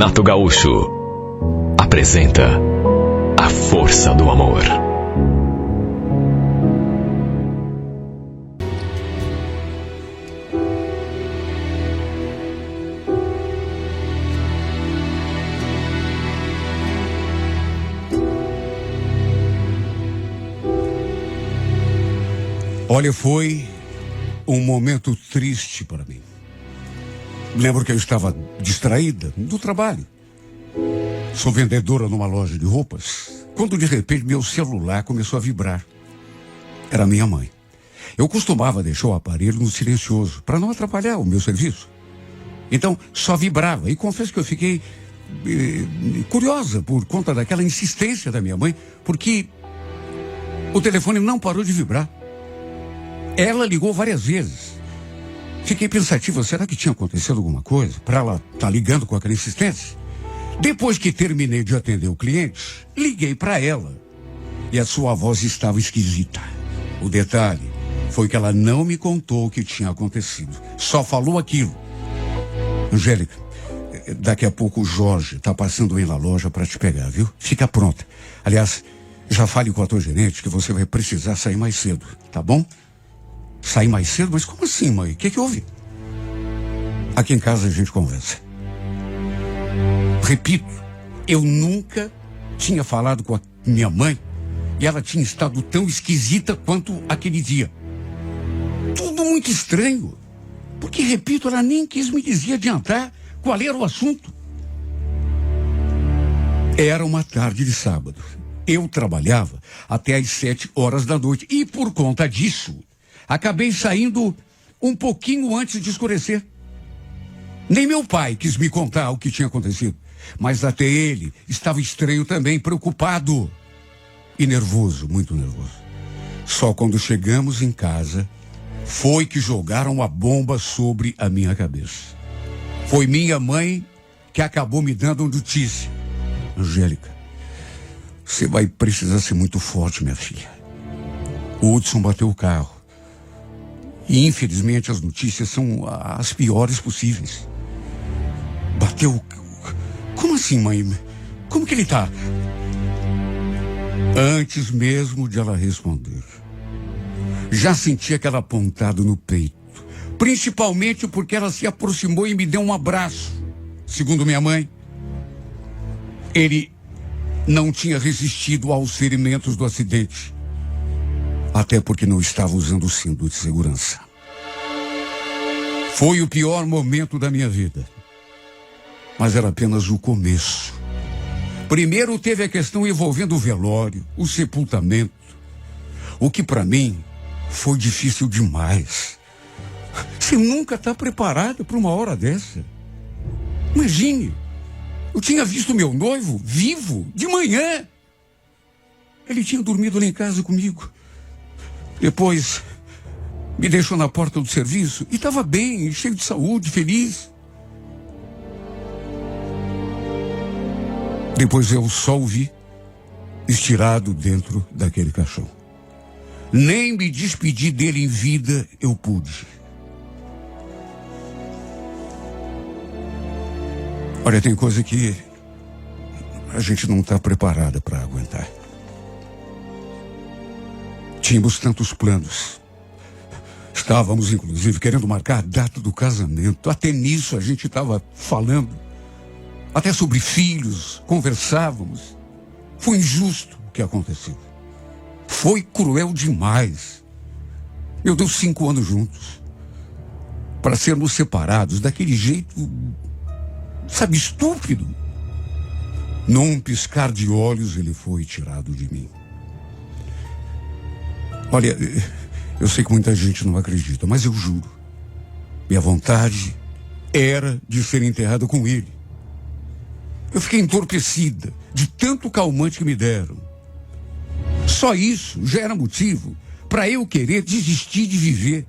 Renato Gaúcho apresenta A Força do Amor. Olha, foi um momento triste para mim. Lembro que eu estava distraída do trabalho. Sou vendedora numa loja de roupas, quando de repente meu celular começou a vibrar. Era minha mãe. Eu costumava deixar o aparelho no silencioso, para não atrapalhar o meu serviço. Então, só vibrava. E confesso que eu fiquei curiosa por conta daquela insistência da minha mãe, porque o telefone não parou de vibrar. Ela ligou várias vezes. Fiquei pensativa, será que tinha acontecido alguma coisa para ela estar ligando com aquela insistência? Depois que terminei de atender o cliente, liguei para ela. E a sua voz estava esquisita. O detalhe foi que ela não me contou o que tinha acontecido. Só falou aquilo. Angélica, daqui a pouco o Jorge está passando aí na loja para te pegar, viu? Fica pronta. Aliás, já fale com a tua gerente que você vai precisar sair mais cedo, tá bom? Sair mais cedo? Mas como assim, mãe? O que houve? Aqui em casa a gente conversa. Repito, eu nunca tinha falado com a minha mãe e ela tinha estado tão esquisita quanto aquele dia. Tudo muito estranho. Porque, repito, ela nem quis me dizer adiantar qual era o assunto. Era uma tarde de sábado. Eu trabalhava até às 7 horas da noite e, por conta disso, acabei saindo um pouquinho antes de escurecer. Nem meu pai quis me contar o que tinha acontecido. Mas até ele estava estranho também, preocupado. E nervoso, muito nervoso. Só quando chegamos em casa, foi que jogaram a bomba sobre a minha cabeça. Foi minha mãe que acabou me dando notícia. Angélica, você vai precisar ser muito forte, minha filha. O Hudson bateu o carro. E, infelizmente, as notícias são as piores possíveis. Bateu... Como assim, mãe? Como que ele tá? Antes mesmo de ela responder, já senti aquela pontada no peito. Principalmente porque ela se aproximou e me deu um abraço. Segundo minha mãe, ele não tinha resistido aos ferimentos do acidente. Até porque não estava usando o cinto de segurança. Foi o pior momento da minha vida. Mas era apenas o começo. Primeiro teve a questão envolvendo o velório, o sepultamento. O que para mim foi difícil demais. Você nunca está preparado para uma hora dessa. Imagine, eu tinha visto meu noivo vivo de manhã. Ele tinha dormido lá em casa comigo. Depois, me deixou na porta do serviço e estava bem, cheio de saúde, feliz. Depois eu só o vi estirado dentro daquele caixão. Nem me despedir dele em vida eu pude. Olha, tem coisa que a gente não está preparada para aguentar. Tínhamos tantos planos. Estávamos, inclusive, querendo marcar a data do casamento. Até nisso a gente estava falando. Até sobre filhos, conversávamos. Foi injusto o que aconteceu. Foi cruel demais. Meu Deus, 5 anos juntos. Para sermos separados daquele jeito, sabe, estúpido. Num piscar de olhos, ele foi tirado de mim. Olha, eu sei que muita gente não acredita, mas eu juro. Minha vontade era de ser enterrado com ele. Eu fiquei entorpecida de tanto calmante que me deram. Só isso já era motivo para eu querer desistir de viver.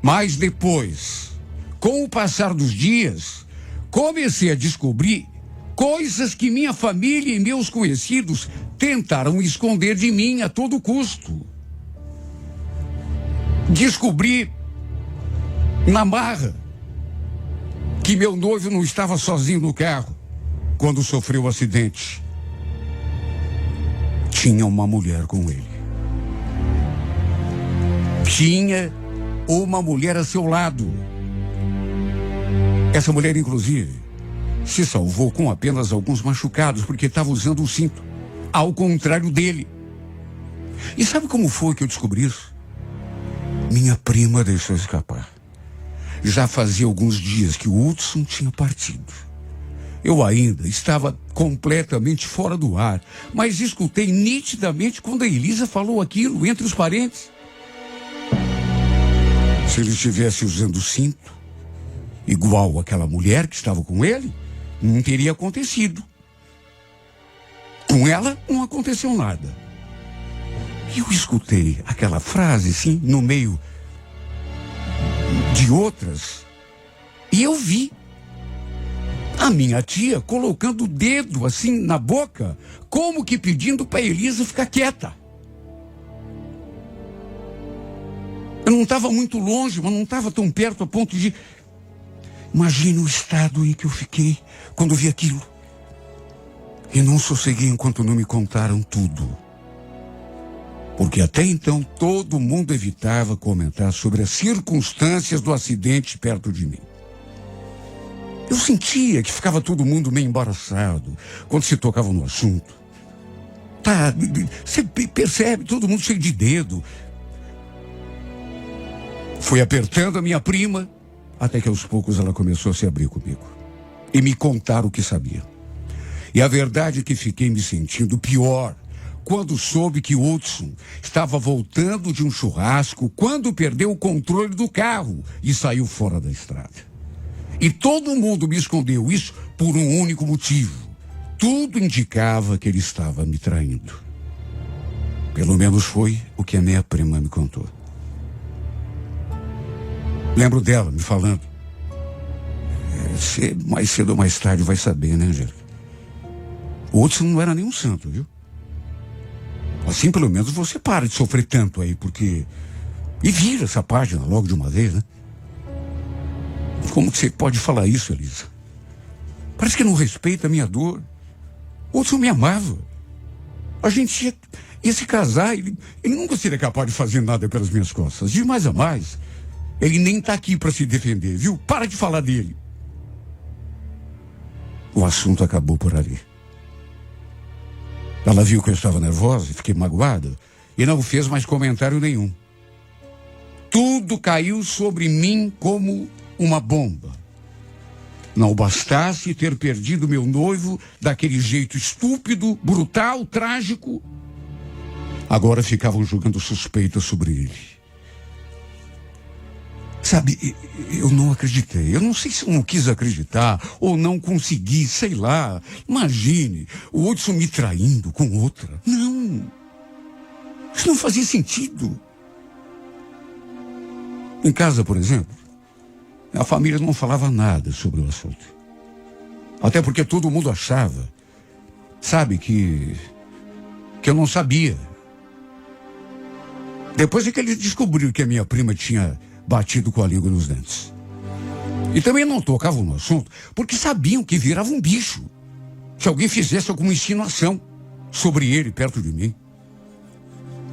Mas depois, com o passar dos dias, comecei a descobrir coisas que minha família e meus conhecidos tentaram esconder de mim a todo custo. Descobri na marra que meu noivo não estava sozinho no carro quando sofreu o acidente. Tinha uma mulher com ele. Tinha uma mulher a seu lado. Essa mulher, inclusive, se salvou com apenas alguns machucados porque estava usando o cinto, ao contrário dele. E sabe como foi que eu descobri isso? Minha prima deixou escapar. Já fazia alguns dias que o Hudson tinha partido. Eu ainda estava completamente fora do ar, mas escutei nitidamente quando a Elisa falou aquilo entre os parentes. Se ele estivesse usando o cinto, igual aquela mulher que estava com ele, não teria acontecido. Com ela não aconteceu nada. E eu escutei aquela frase, sim, no meio de outras, e eu vi a minha tia colocando o dedo assim na boca, como que pedindo para Elisa ficar quieta. Eu não estava muito longe, mas não estava tão perto a ponto de... Imagine o estado em que eu fiquei quando vi aquilo. E não sosseguei enquanto não me contaram tudo. Porque até então todo mundo evitava comentar sobre as circunstâncias do acidente perto de mim. Eu sentia que ficava todo mundo meio embaraçado quando se tocava no assunto. Tá, você percebe, todo mundo cheio de dedo. Fui apertando a minha prima, até que aos poucos ela começou a se abrir comigo e me contar o que sabia. E a verdade é que fiquei me sentindo pior quando soube que Hudson estava voltando de um churrasco quando perdeu o controle do carro e saiu fora da estrada. E todo mundo me escondeu isso por um único motivo. Tudo indicava que ele estava me traindo. Pelo menos foi o que a minha prima me contou. Lembro dela me falando. Você mais cedo ou mais tarde vai saber, né, Angélica? O Hudson não era nenhum santo, viu? Assim, pelo menos, você para de sofrer tanto aí, porque... E vira essa página logo de uma vez, né? Como que você pode falar isso, Elisa? Parece que não respeita a minha dor. O Hudson me amava. A gente ia se casar, ele nunca seria capaz de fazer nada pelas minhas costas. De mais a mais, ele nem tá aqui para se defender, viu? Para de falar dele. O assunto acabou por ali. Ela viu que eu estava nervosa e fiquei magoada e não fez mais comentário nenhum. Tudo caiu sobre mim como uma bomba. Não bastasse ter perdido meu noivo daquele jeito estúpido, brutal, trágico, agora ficavam jogando suspeitas sobre ele. Sabe, eu não acreditei. Eu não sei se eu não quis acreditar ou não consegui, sei lá. Imagine, o Hudson me traindo com outra. Não. Isso não fazia sentido. Em casa, por exemplo, a família não falava nada sobre o assunto. Até porque todo mundo achava, sabe, que eu não sabia. Depois é que eles descobriram que a minha prima tinha batido com a língua nos dentes. E também não tocavam no assunto porque sabiam que virava um bicho se alguém fizesse alguma insinuação sobre ele perto de mim.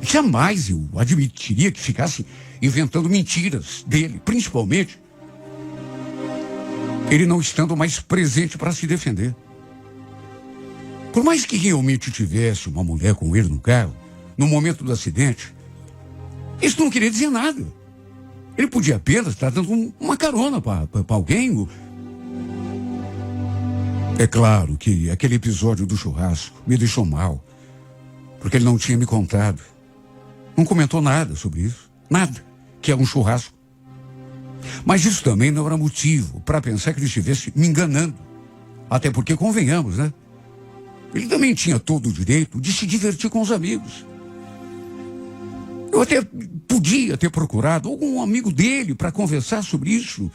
Jamais eu admitiria que ficasse inventando mentiras dele, principalmente ele não estando mais presente para se defender. Por mais que realmente tivesse uma mulher com ele no carro, no momento do acidente, isso não queria dizer nada. Ele podia apenas estar dando uma carona para alguém. É claro que aquele episódio do churrasco me deixou mal, porque ele não tinha me contado. Não comentou nada sobre isso. Nada. Que é um churrasco. Mas isso também não era motivo para pensar que ele estivesse me enganando. Até porque, convenhamos, né? Ele também tinha todo o direito de se divertir com os amigos. Eu até podia ter procurado algum amigo dele para conversar sobre isso.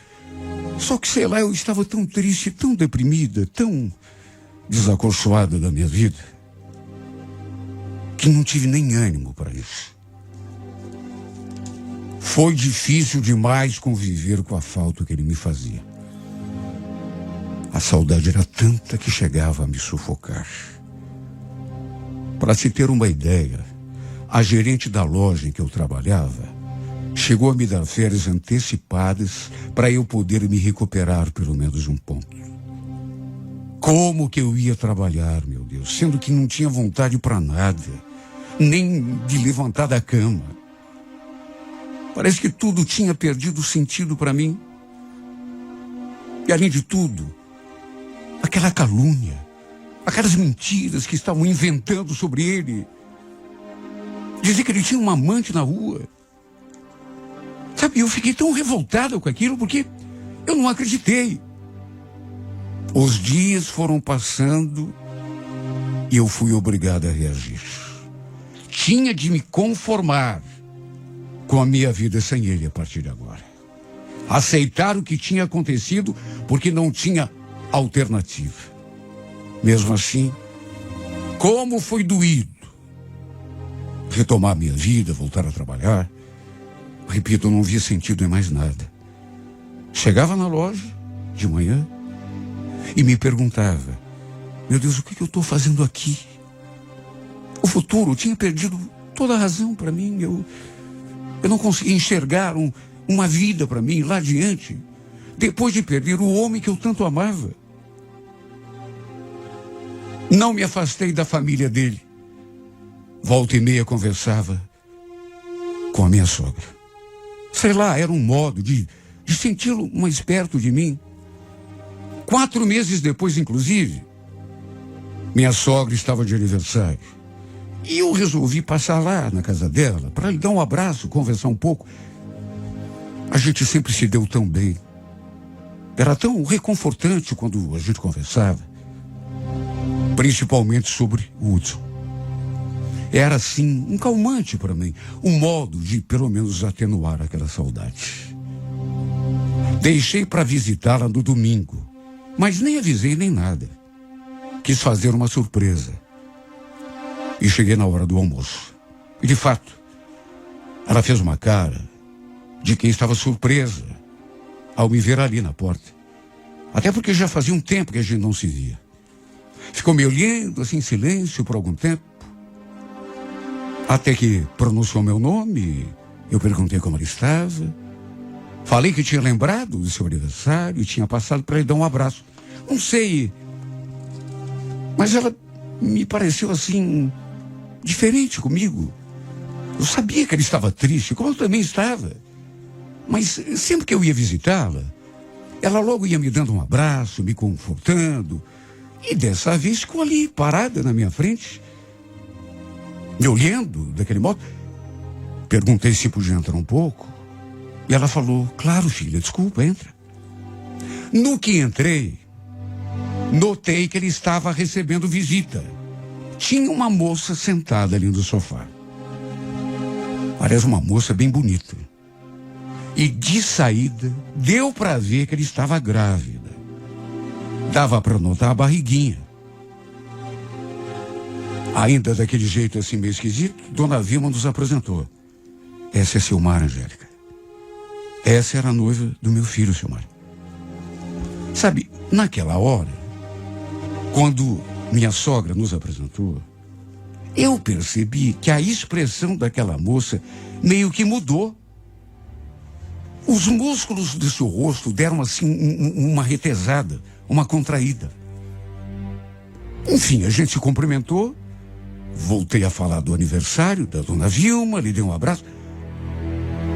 Só que, sei lá, eu estava tão triste, tão deprimida, tão desacorçoada da minha vida, que não tive nem ânimo para isso. Foi difícil demais conviver com a falta que ele me fazia. A saudade era tanta que chegava a me sufocar. Para se ter uma ideia, a gerente da loja em que eu trabalhava chegou a me dar férias antecipadas para eu poder me recuperar pelo menos um ponto. Como que eu ia trabalhar, meu Deus, sendo que não tinha vontade para nada, nem de levantar da cama. Parece que tudo tinha perdido sentido para mim. E além de tudo, aquela calúnia, aquelas mentiras que estavam inventando sobre ele. Dizer que ele tinha uma amante na rua. Sabe, eu fiquei tão revoltado com aquilo porque eu não acreditei. Os dias foram passando e eu fui obrigado a reagir. Tinha de me conformar com a minha vida sem ele a partir de agora. Aceitar o que tinha acontecido porque não tinha alternativa. Mesmo assim, como foi doído retomar minha vida, voltar a trabalhar. Repito, eu não via sentido em mais nada. Chegava na loja de manhã e me perguntava: meu Deus, o que eu estou fazendo aqui? O futuro tinha perdido toda a razão para mim. Eu não conseguia enxergar uma vida para mim lá adiante, depois de perder o homem que eu tanto amava. Não me afastei da família dele. Volta e meia conversava com a minha sogra. Sei lá, era um modo de senti-lo mais perto de mim. 4 meses depois, inclusive, minha sogra estava de aniversário. E eu resolvi passar lá na casa dela para lhe dar um abraço, conversar um pouco. A gente sempre se deu tão bem. Era tão reconfortante quando a gente conversava. Principalmente sobre o Hudson. Era, assim, um calmante para mim. Um modo de, pelo menos, atenuar aquela saudade. Deixei para visitá-la no domingo. Mas nem avisei nem nada. Quis fazer uma surpresa. E cheguei na hora do almoço. E, de fato, ela fez uma cara de quem estava surpresa ao me ver ali na porta. Até porque já fazia um tempo que a gente não se via. Ficou me olhando, assim, em silêncio por algum tempo. Até que pronunciou meu nome, eu perguntei como ela estava. Falei que tinha lembrado do seu aniversário e tinha passado para lhe dar um abraço. Não sei, mas ela me pareceu assim, diferente comigo. Eu sabia que ele estava triste, como eu também estava. Mas sempre que eu ia visitá-la, ela logo ia me dando um abraço, me confortando. E dessa vez ficou ali, parada na minha frente, me olhando daquele modo. Perguntei se podia entrar um pouco. E ela falou: claro, filha, desculpa, entra. No que entrei, notei que ele estava recebendo visita. Tinha uma moça sentada ali no sofá. Parece uma moça bem bonita. E de saída, deu para ver que ele estava grávida. Dava para notar a barriguinha. Ainda daquele jeito assim meio esquisito, Dona Vilma nos apresentou. Essa é Silmar, Angélica. Essa era a noiva do meu filho, Silmar. Sabe, naquela hora, quando minha sogra nos apresentou, eu percebi que a expressão daquela moça meio que mudou. Os músculos do seu rosto deram assim uma retesada, uma contraída. Enfim, a gente se cumprimentou. Voltei a falar do aniversário da Dona Vilma, lhe dei um abraço.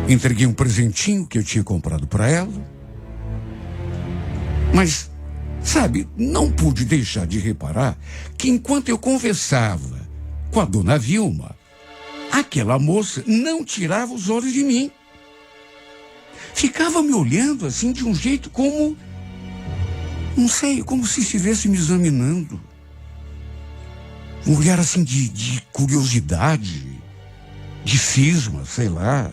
Entreguei um presentinho que eu tinha comprado para ela. Mas, sabe, não pude deixar de reparar que enquanto eu conversava com a Dona Vilma, aquela moça não tirava os olhos de mim. Ficava me olhando assim de um jeito como, não sei, como se estivesse me examinando. Um olhar assim de curiosidade, de cisma, sei lá.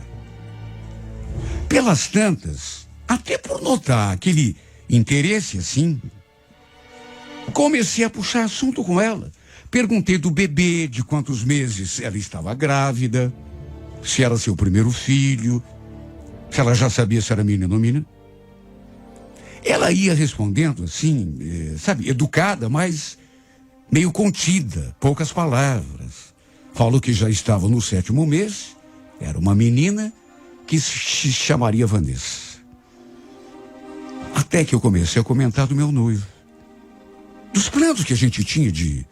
Pelas tantas, até por notar aquele interesse assim, comecei a puxar assunto com ela. Perguntei do bebê, de quantos meses ela estava grávida, se era seu primeiro filho, se ela já sabia se era menino ou menina. Ela ia respondendo assim, sabe, educada, mas meio contida, poucas palavras. Falou que já estava no 7º mês, era uma menina que se chamaria Vanessa. Até que eu comecei a comentar do meu noivo, dos planos que a gente tinha de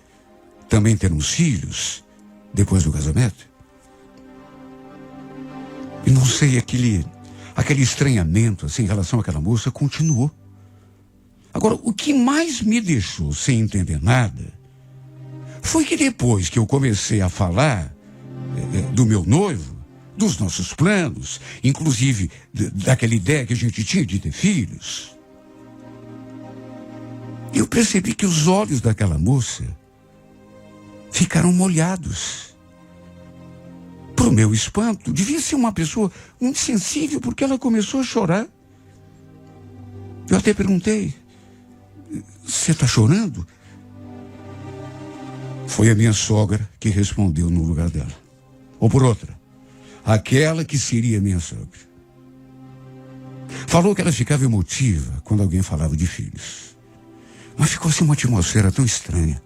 também ter uns filhos depois do casamento. E não sei, aquele estranhamento assim, em relação àquela moça continuou. Agora, o que mais me deixou sem entender nada foi que depois que eu comecei a falar do meu noivo, dos nossos planos, inclusive daquela ideia que a gente tinha de ter filhos, eu percebi que os olhos daquela moça ficaram molhados. Para o meu espanto, devia ser uma pessoa muito sensível, porque ela começou a chorar. Eu até perguntei, você está chorando? Foi a minha sogra que respondeu no lugar dela. Ou por outra, aquela que seria minha sogra. Falou que ela ficava emotiva quando alguém falava de filhos. Mas ficou assim uma atmosfera tão estranha.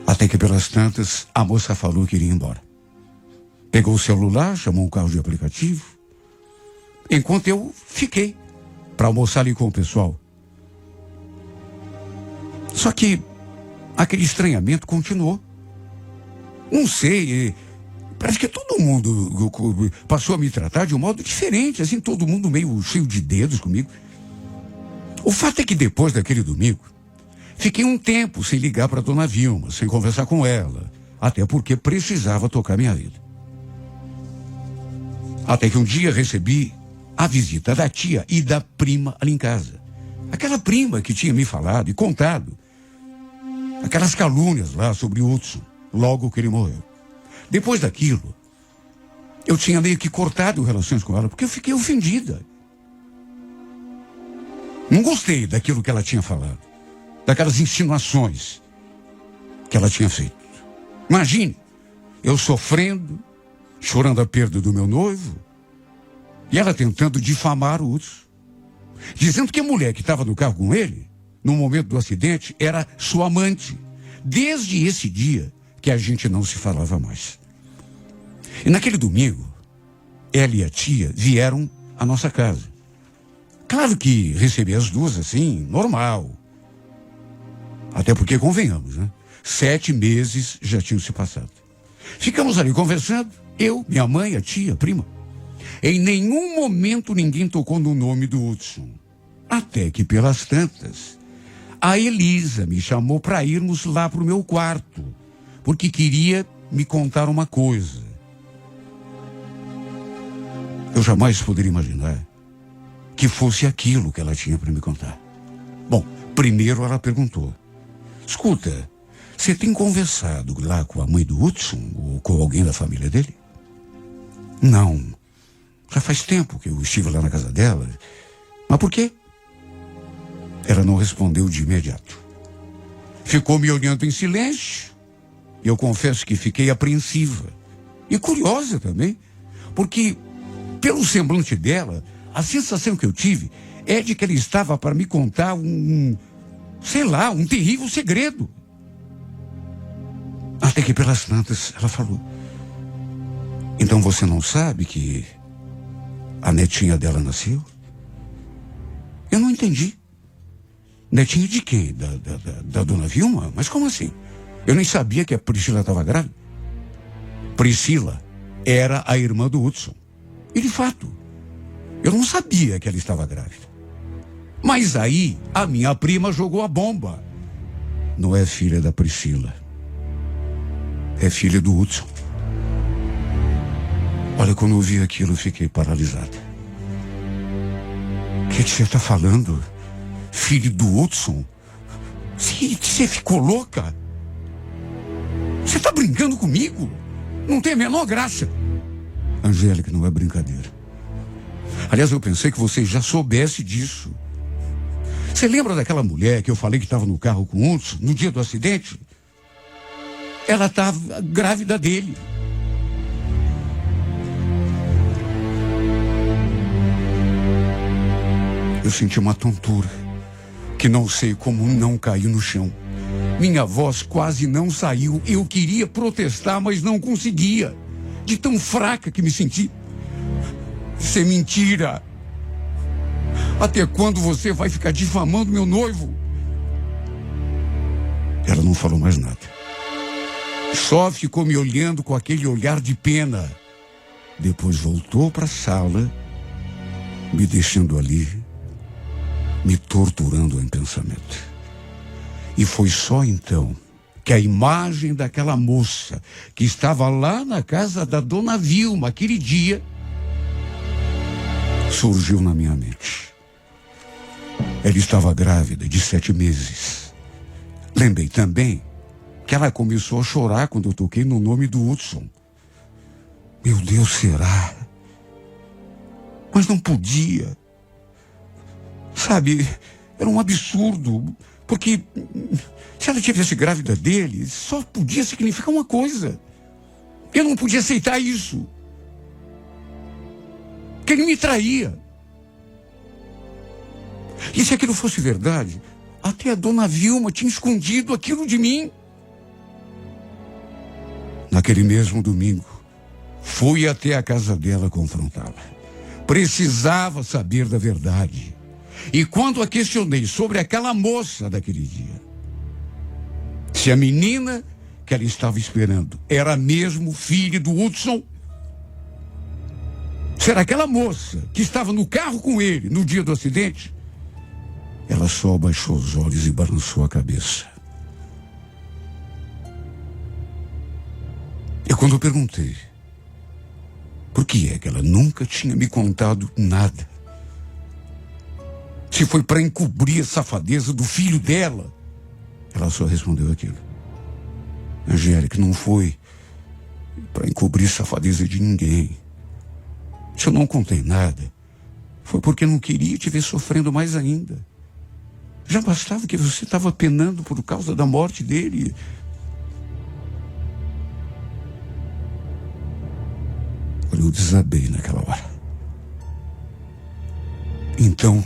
Até que pelas tantas, a moça falou que iria embora. Pegou o celular, chamou um carro de aplicativo, enquanto eu fiquei para almoçar ali com o pessoal. Só que aquele estranhamento continuou. Não sei, parece que todo mundo passou a me tratar de um modo diferente, assim, todo mundo meio cheio de dedos comigo. O fato é que depois daquele domingo, fiquei um tempo sem ligar para Dona Vilma, sem conversar com ela, até porque precisava tocar minha vida. Até que um dia recebi a visita da tia e da prima ali em casa. Aquela prima que tinha me falado e contado aquelas calúnias lá sobre Hudson, logo que ele morreu. Depois daquilo, eu tinha meio que cortado relações com ela, porque eu fiquei ofendida. Não gostei daquilo que ela tinha falado, daquelas insinuações que ela tinha feito. Imagine, eu sofrendo, chorando a perda do meu noivo, e ela tentando difamar o Hudson, dizendo que a mulher que estava no carro com ele, no momento do acidente, era sua amante, desde esse dia que a gente não se falava mais. E naquele domingo, ela e a tia vieram à nossa casa. Claro que recebi as duas assim, normal. Até porque, convenhamos, né? 7 meses já tinham se passado. Ficamos ali conversando, eu, minha mãe, a tia, a prima. Em nenhum momento ninguém tocou no nome do Hudson. Até que, pelas tantas, a Elisa me chamou para irmos lá para o meu quarto, porque queria me contar uma coisa. Eu jamais poderia imaginar que fosse aquilo que ela tinha para me contar. Bom, primeiro ela perguntou, escuta, você tem conversado lá com a mãe do Hudson ou com alguém da família dele? Não, já faz tempo que eu estive lá na casa dela. Mas por quê? Ela não respondeu de imediato. Ficou me olhando em silêncio. E eu confesso que fiquei apreensiva. E curiosa também. Porque, pelo semblante dela, a sensação que eu tive é de que ela estava para me contar um terrível segredo. Até que pelas tantas ela falou, então você não sabe que a netinha dela nasceu? Eu não entendi. Netinha de quem? Da dona Vilma? Mas como assim? Eu nem sabia que a Priscila estava grávida. Priscila era a irmã do Hudson. E de fato, eu não sabia que ela estava grávida. Mas aí, a minha prima jogou a bomba. Não é filha da Priscila. É filha do Hudson. Olha, quando eu vi aquilo, eu fiquei paralisado. O que você está falando? Filho do Hudson? Você ficou louca? Você está brincando comigo? Não tem a menor graça. Angélica, não é brincadeira. Aliás, eu pensei que você já soubesse disso. Você lembra daquela mulher que eu falei que estava no carro com o Hudson no dia do acidente? Ela estava grávida dele. Eu senti uma tontura que não sei como não caiu no chão. Minha voz quase não saiu. Eu queria protestar, mas não conseguia. De tão fraca que me senti. Isso é mentira. Até quando você vai ficar difamando meu noivo? Ela não falou mais nada. Só ficou me olhando com aquele olhar de pena. Depois voltou para a sala, me deixando ali, me torturando em pensamento. E foi só então que a imagem daquela moça que estava lá na casa da dona Vilma aquele dia surgiu na minha mente. Ela estava grávida de 7 meses. Lembrei também que ela começou a chorar quando eu toquei no nome do Hudson. Meu Deus, será? Mas não podia. Sabe, era um absurdo. Porque se ela tivesse grávida dele, só podia significar uma coisa. Eu não podia aceitar isso. Que ele me traía. E se aquilo fosse verdade, até a dona Vilma tinha escondido aquilo de mim. Naquele mesmo domingo, fui até a casa dela confrontá-la. Precisava saber da verdade. E quando a questionei sobre aquela moça daquele dia, se a menina que ela estava esperando era mesmo filha do Hudson, será aquela moça que estava no carro com ele no dia do acidente, ela só abaixou os olhos e balançou a cabeça. E quando eu perguntei por que é que ela nunca tinha me contado nada, se foi para encobrir a safadeza do filho dela, ela só respondeu aquilo. Angélica, não foi para encobrir a safadeza de ninguém. Se eu não contei nada, foi porque eu não queria te ver sofrendo mais ainda. Já bastava que você estava penando por causa da morte dele. Olha, eu desabei naquela hora. Então,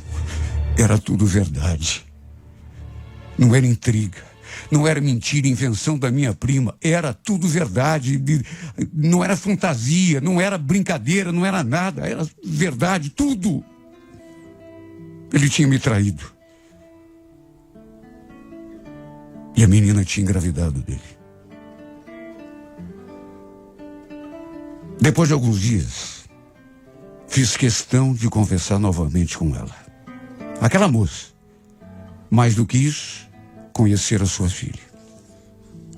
era tudo verdade. Não era intriga. Não era mentira, invenção da minha prima. Era tudo verdade. Não era fantasia, não era brincadeira, não era nada. Era verdade, tudo. Ele tinha me traído. E a menina tinha engravidado dele. Depois de alguns dias, fiz questão de conversar novamente com ela. Aquela moça. Mais do que isso, conhecer a sua filha.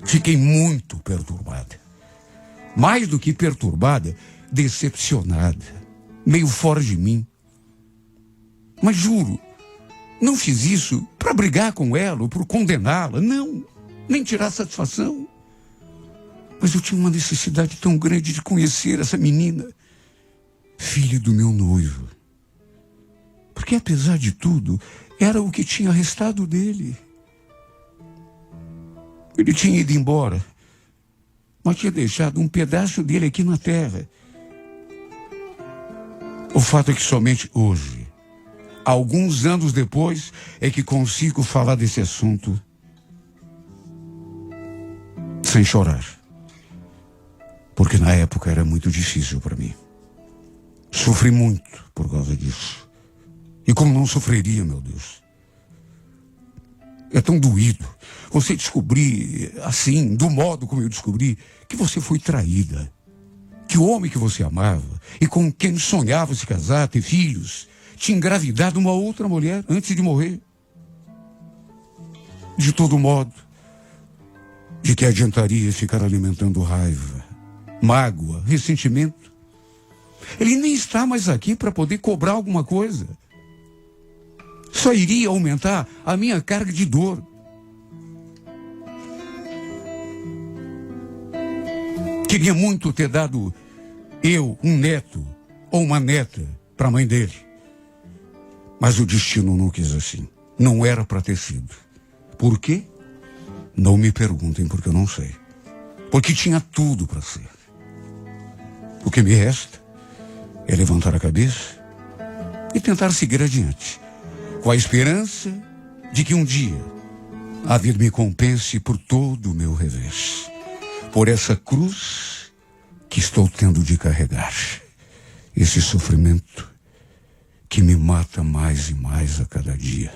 Fiquei muito perturbada. Mais do que perturbada, decepcionada. Meio fora de mim. Mas juro, não fiz isso para brigar com ela ou por condená-la. Não, nem tirar satisfação. Mas eu tinha uma necessidade tão grande de conhecer essa menina, filha do meu noivo. Porque apesar de tudo, era o que tinha restado dele. Ele tinha ido embora, mas tinha deixado um pedaço dele aqui na terra. O fato é que somente hoje, alguns anos depois, é que consigo falar desse assunto sem chorar. Porque na época era muito difícil para mim. Sofri muito por causa disso. E como não sofreria, meu Deus? É tão doído você descobrir, assim, do modo como eu descobri, que você foi traída. Que o homem que você amava e com quem sonhava se casar, ter filhos, tinha engravidado uma outra mulher antes de morrer. De todo modo, de que adiantaria ficar alimentando raiva, mágoa, ressentimento? Ele nem está mais aqui para poder cobrar alguma coisa. Só iria aumentar a minha carga de dor. Queria muito ter dado eu um neto ou uma neta para a mãe dele. Mas o destino não quis assim. Não era para ter sido. Por quê? Não me perguntem, porque eu não sei. Porque tinha tudo para ser. O que me resta é levantar a cabeça e tentar seguir adiante. com a esperança de que um dia a vida me compense por todo o meu revés, por essa cruz que estou tendo de carregar, esse sofrimento que me mata mais e mais a cada dia.